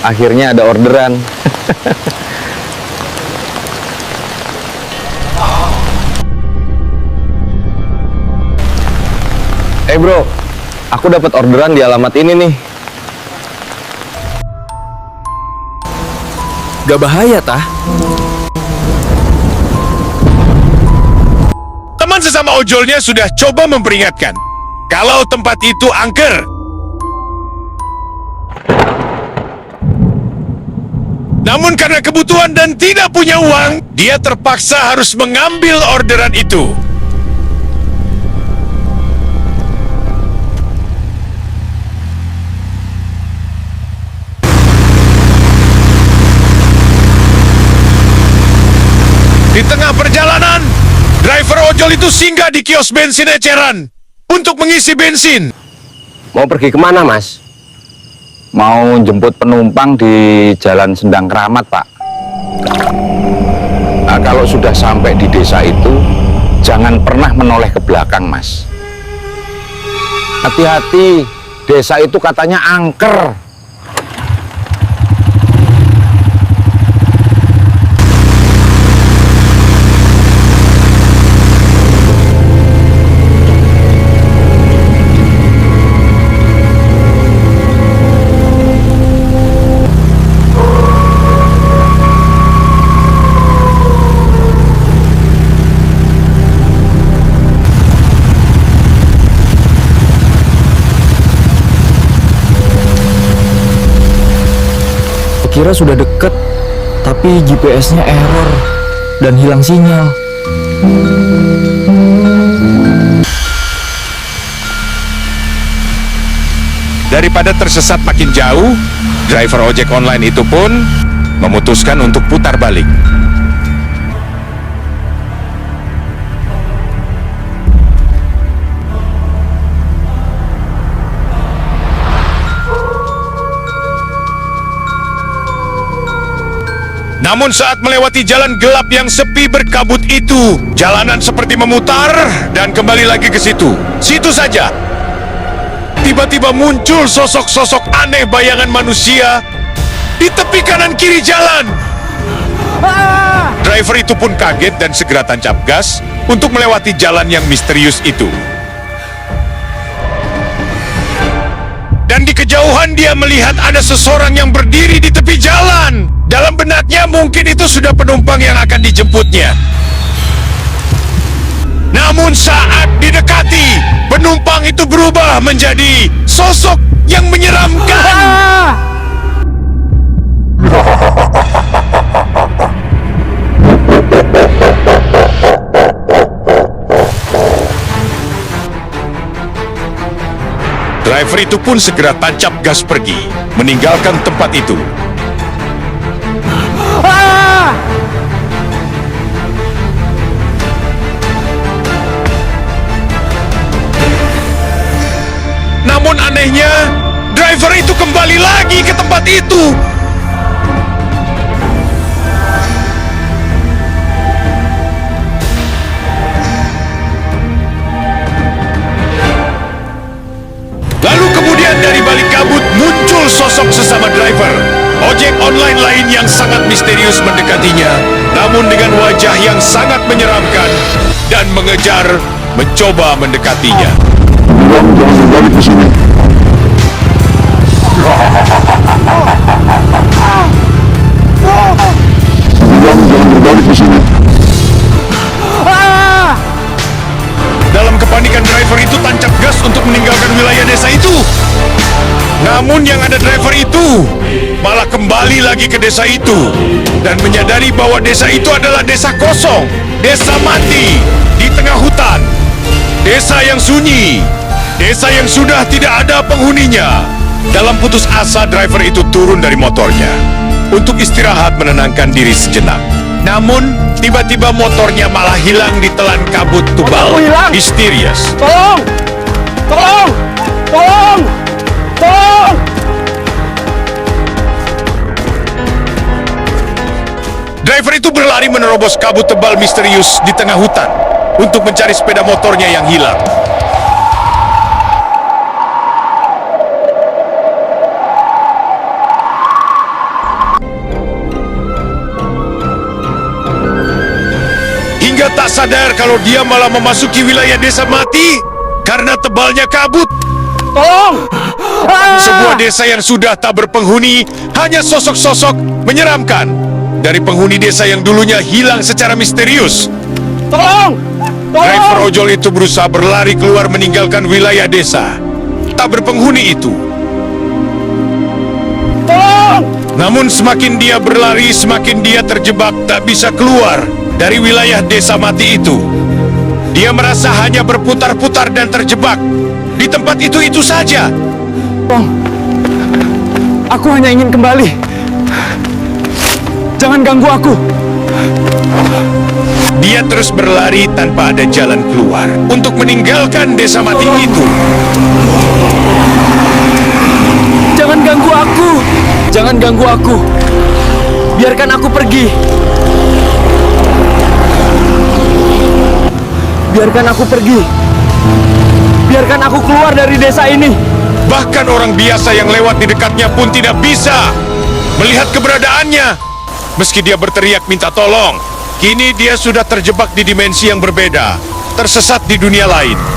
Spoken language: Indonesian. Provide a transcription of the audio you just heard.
akhirnya ada orderan. Bro, aku dapat orderan di alamat ini nih. Gak bahaya, tah? Teman sesama ojolnya sudah coba memperingatkan kalau tempat itu angker. Namun karena kebutuhan dan tidak punya uang, dia terpaksa harus mengambil orderan itu. Di tengah perjalanan, driver ojol itu singgah di kios bensin eceran untuk mengisi bensin. Mau pergi kemana, Mas? Mau jemput penumpang di Jalan Sendang Keramat, Pak. Nah, kalau sudah sampai di desa itu, jangan pernah menoleh ke belakang, Mas. Hati-hati, desa itu katanya angker. Kira sudah deket, tapi GPS-nya error dan hilang sinyal. Daripada tersesat makin jauh, driver ojek online itu pun memutuskan untuk putar balik. Namun saat melewati jalan gelap yang sepi berkabut itu, jalanan seperti memutar dan kembali lagi ke situ. Situ saja. Tiba-tiba muncul sosok-sosok aneh bayangan manusia di tepi kanan kiri jalan. Driver itu pun kaget dan segera tancap gas untuk melewati jalan yang misterius itu. Dan di kejauhan dia melihat ada seseorang yang berdiri di tepi jalan. Dalam benaknya mungkin itu sudah penumpang yang akan dijemputnya. Namun saat didekati, penumpang itu berubah menjadi sosok yang menyeramkan. Driver itu pun segera tancap gas pergi, meninggalkan tempat itu. Namun anehnya, driver itu kembali lagi ke tempat itu. Lalu kemudian dari balik kabut muncul sosok sesama driver ojek online lain yang sangat misterius mendekatinya, namun dengan wajah yang sangat menyeramkan dan mencoba mendekatinya. Jangan balik ke sini. Jangan berbalik ke sini. Dalam kepanikan, driver itu tancap gas untuk meninggalkan wilayah desa itu. Namun yang ada driver itu malah kembali lagi ke desa itu dan menyadari bahwa desa itu adalah desa kosong, desa mati di tengah hutan, desa yang sunyi, desa yang sudah tidak ada penghuninya. Dalam putus asa, driver itu turun dari motornya untuk istirahat menenangkan diri sejenak. Namun, tiba-tiba motornya malah hilang ditelan kabut tebal misterius. Tolong! Tolong! Tolong! Tolong! Driver itu berlari menerobos kabut tebal misterius di tengah hutan untuk mencari sepeda motornya yang hilang. Tak sadar kalau dia malah memasuki wilayah desa mati karena tebalnya kabut. Tolong! Sebuah desa yang sudah tak berpenghuni, hanya sosok-sosok menyeramkan dari penghuni desa yang dulunya hilang secara misterius. Tolong! Driver Tolong! ojol itu berusaha berlari keluar meninggalkan wilayah desa tak berpenghuni itu. Tolong! Namun semakin dia berlari, semakin dia terjebak tak bisa keluar dari wilayah desa mati itu. Dia merasa hanya berputar-putar dan terjebak di tempat itu saja. Aku hanya ingin kembali. Jangan ganggu aku. Dia terus berlari tanpa ada jalan keluar untuk meninggalkan desa mati itu. Jangan ganggu aku. Jangan ganggu aku. Biarkan aku pergi. Biarkan aku pergi. Biarkan aku keluar dari desa ini. Bahkan orang biasa yang lewat di dekatnya pun tidak bisa melihat keberadaannya. Meski dia berteriak minta tolong, kini dia sudah terjebak di dimensi yang berbeda, tersesat di dunia lain.